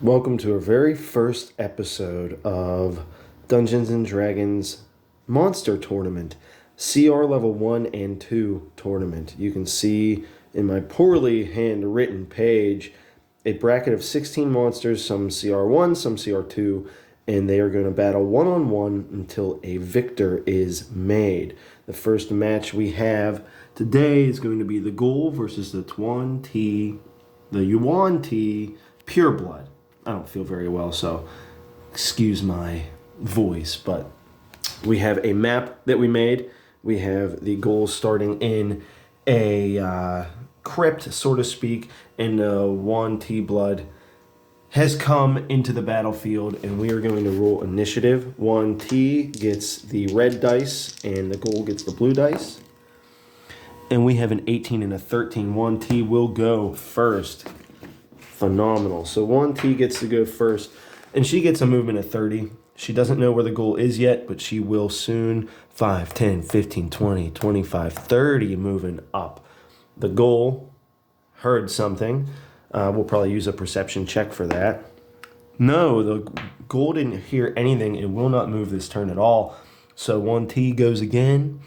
Welcome to our very first episode of Dungeons and Dragons Monster Tournament, CR Level 1 and 2 Tournament. You can see in my poorly handwritten page a bracket of 16 monsters, some CR1, some CR2, and they are going to battle one-on-one until a victor is made. The first match we have today is going to be the Ghoul versus the Yuan T Pureblood. I don't feel very well, so excuse my voice, but we have a map that we made. We have the goals starting in a crypt, so to speak, and Yuan T blood has come into the battlefield, and we are going to roll initiative. Yuan T gets the red dice, and the Ghoul gets the blue dice. And we have an 18 and a 13. Yuan T will go first. Phenomenal. So Yuan T gets to go first, and she gets a movement of 30. She doesn't know where the goal is yet, but she will soon. 5, 10, 15, 20, 25, 30 moving up. The goal heard something. We'll probably use a perception check for that. No, the goal didn't hear anything. It will not move this turn at all. So Yuan T goes again.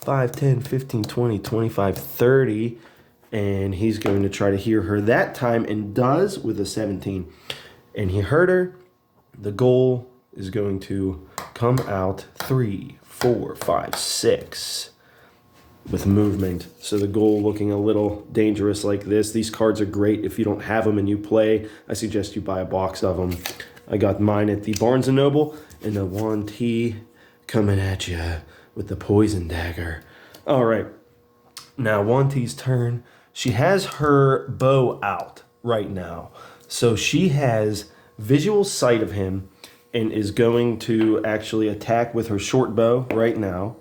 5, 10, 15, 20, 25, 30. And he's going to try to hear her that time, and does with a 17. And he heard her. The goal is going to come out 3, 4, 5, 6 with movement. So the goal looking a little dangerous like this. These cards are great if you don't have them and you play. I suggest you buy a box of them. I got mine at the Barnes & Noble, and the Yuan T coming at you with the poison dagger. All right. Now Yuan T's turn. She has her bow out right now. So she has visual sight of him and is going to actually attack with her short bow right now.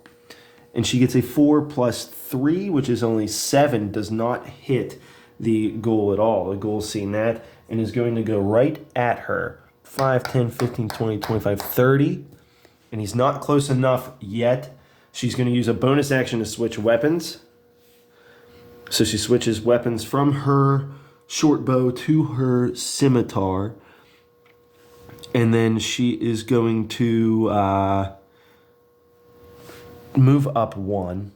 And she gets a 4 plus 3, which is only 7, does not hit the goal at all. The goal's seen that and is going to go right at her. 5, 10, 15, 20, 25, 30. And he's not close enough yet. She's going to use a bonus action to switch weapons. So she switches weapons from her short bow to her scimitar. And then she is going to move up 1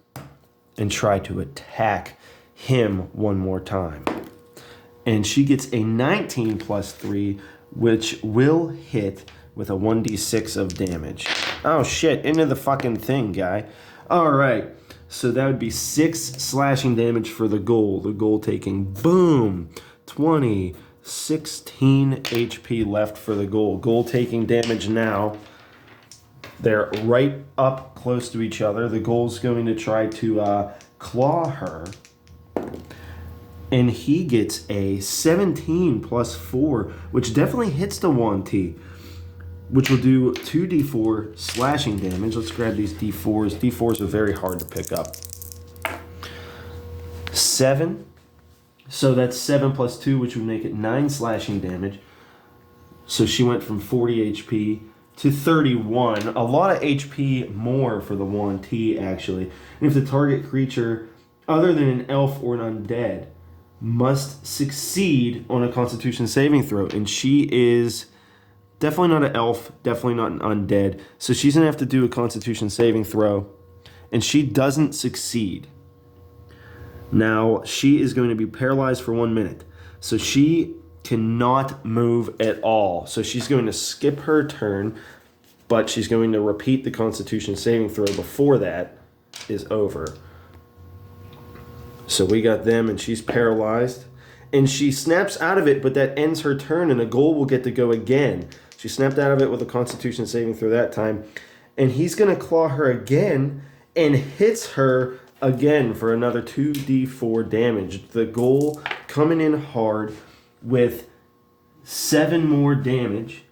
and try to attack him one more time. And she gets a 19 plus 3, which will hit with a 1d6 of damage. Oh shit, into the fucking thing, guy. All right. So that would be 6 slashing damage for the goal. The goal taking, boom, 20, 16 HP left for the goal. Goal taking damage now. They're right up close to each other. The goal's going to try to claw her. And he gets a 17 plus 4, which definitely hits the Yuan T, which will do 2d4 slashing damage. Let's grab these d4s. D4s are very hard to pick up. 7. So that's 7 plus 2, which would make it 9 slashing damage. So she went from 40 HP to 31. A lot of HP more for the Yuan T, actually. And if the target creature, other than an elf or an undead, must succeed on a Constitution saving throw. And she is definitely not an elf, definitely not an undead. So she's going to have to do a Constitution saving throw. And she doesn't succeed. Now, she is going to be paralyzed for 1 minute. So she cannot move at all. So she's going to skip her turn, but she's going to repeat the Constitution saving throw before that is over. So we got them, and she's paralyzed. And she snaps out of it, but that ends her turn, and a goal will get to go again. She snapped out of it with a Constitution saving throw that time. And he's going to claw her again and hits her again for another 2d4 damage. The goal coming in hard with 7 more damage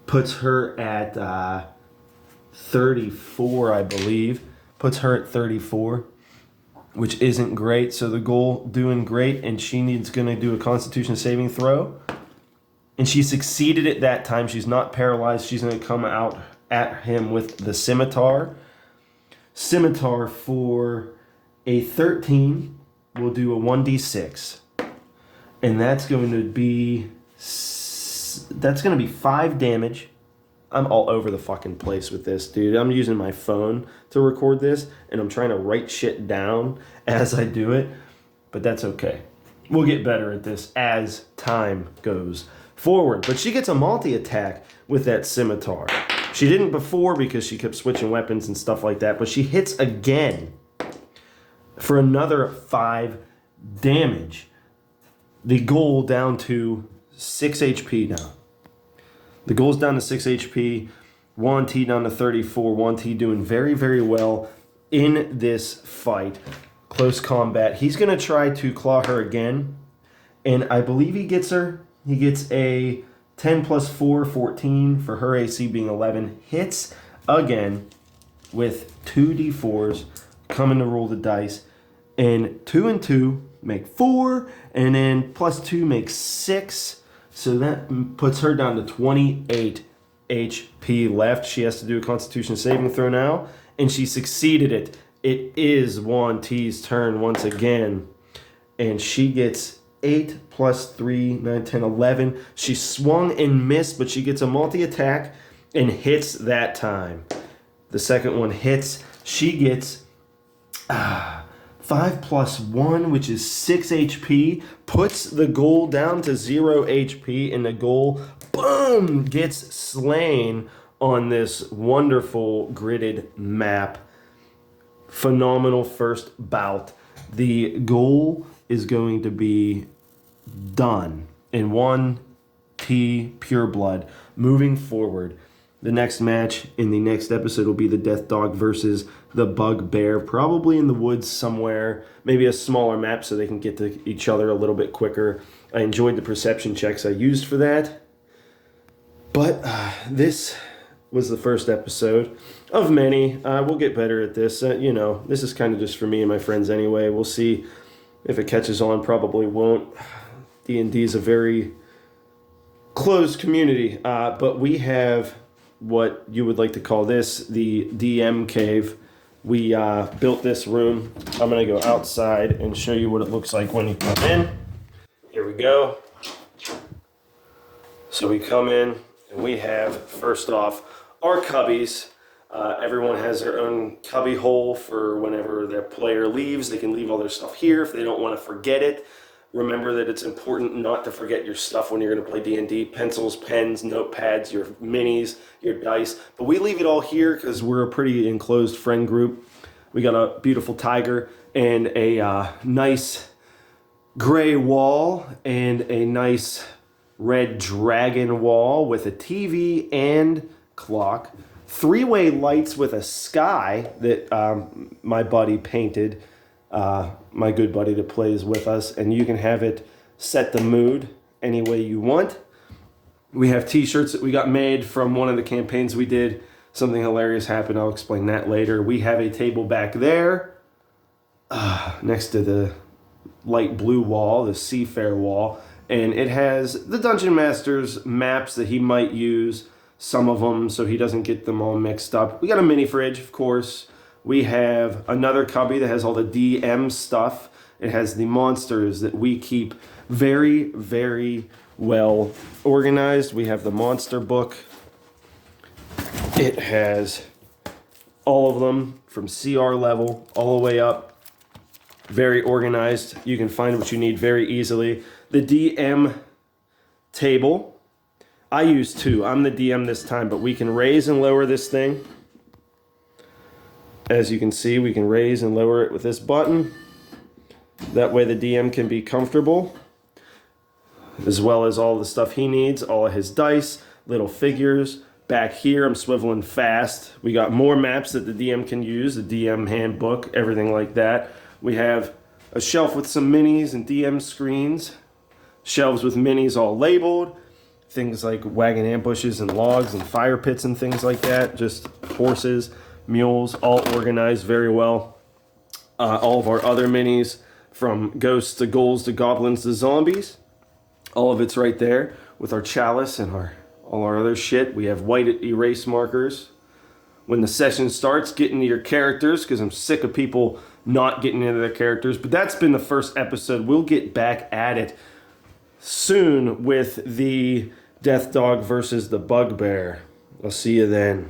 puts her at 34, I believe. Puts her at 34, which isn't great. So the goal doing great, and she needs going to do a Constitution saving throw. And she succeeded it that time. She's not paralyzed. She's going to come out at him with the scimitar. Scimitar for a 13 will do a 1d6. And that's going to be That's going to be 5 damage. I'm all over the fucking place with this, dude. I'm using my phone to record this, and I'm trying to write shit down as I do it, but that's okay. We'll get better at this as time goes forward. But she gets a multi-attack with that scimitar. She didn't before because she kept switching weapons and stuff like that, but she hits again for another 5 damage. The ghoul down to 6 HP now. The ghoul's down to 6 HP. Yuan Ti down to 34. Yuan Ti doing very, very well in this fight. Close combat. He's going to try to claw her again. And I believe he gets her. He gets a 10 plus 4, 14 for her AC being 11. Hits again with 2d4s coming to roll the dice. And 2 and 2 make 4. And then plus 2 makes 6. So that puts her down to 28 HP left. She has to do a Constitution saving throw now. And she succeeded it. It is Yuan Ti's turn once again. And she gets 8 plus 3, 9, 10, 11. She swung and missed, but she gets a multi-attack and hits that time. The second one hits. She gets 5 plus 1, which is 6 HP. Puts the ghoul down to 0 HP. And the ghoul, boom, gets slain on this wonderful gridded map. Phenomenal first bout. The ghoul is going to be done in Yuan Ti pure blood. Moving forward, the next match in the next episode will be the Death Dog versus the Bugbear, probably in the woods somewhere, maybe a smaller map so they can get to each other a little bit quicker. I enjoyed the perception checks I used for that. But this was the first episode of many. We'll get better at this. This is kind of just for me and my friends anyway. We'll see if it catches on. Probably won't. D&D is a very closed community. But we have what you would like to call this, the DM cave. We built this room. I'm going to go outside and show you what it looks like when you come in. Here we go. So we come in and we have, first off, our cubbies. Everyone has their own cubby hole for whenever their player leaves. They can leave all their stuff here if they don't want to forget it. Remember that it's important not to forget your stuff when you're going to play D&D. Pencils, pens, notepads, your minis, your dice. But we leave it all here because we're a pretty enclosed friend group. We got a beautiful tiger and a nice gray wall and a nice red dragon wall with a TV and clock. 3-way lights with a sky that my buddy painted, my good buddy that plays with us, and you can have it set the mood any way you want. We have t-shirts that we got made from one of the campaigns we did. Something hilarious happened. I'll explain that later. We have a table back there next to the light blue wall, the Seafair wall, and it has the Dungeon Master's maps that he might use, some of them, so he doesn't get them all mixed up. We got a mini fridge, of course. We have another cubby that has all the DM stuff. It has the monsters that we keep very, very well organized. We have the monster book. It has all of them from CR level all the way up. Very organized. You can find what you need very easily. The DM table. I use 2. I'm the DM this time, but we can raise and lower this thing. As you can see, we can raise and lower it with this button. That way the DM can be comfortable, as well as all the stuff he needs, all of his dice, little figures. Back here, I'm swiveling fast. We got more maps that the DM can use, the DM handbook, everything like that. We have a shelf with some minis and DM screens, shelves with minis all labeled, things like wagon ambushes and logs and fire pits and things like that, just horses, mules, all organized very well. All of our other minis, from ghosts to ghouls to goblins to zombies, all of it's right there with our chalice and all our other shit. We have white erase markers. When the session starts, get into your characters, because I'm sick of people not getting into their characters. But that's been the first episode. We'll get back at it soon with the Death Dog versus the Bugbear. I'll see you then.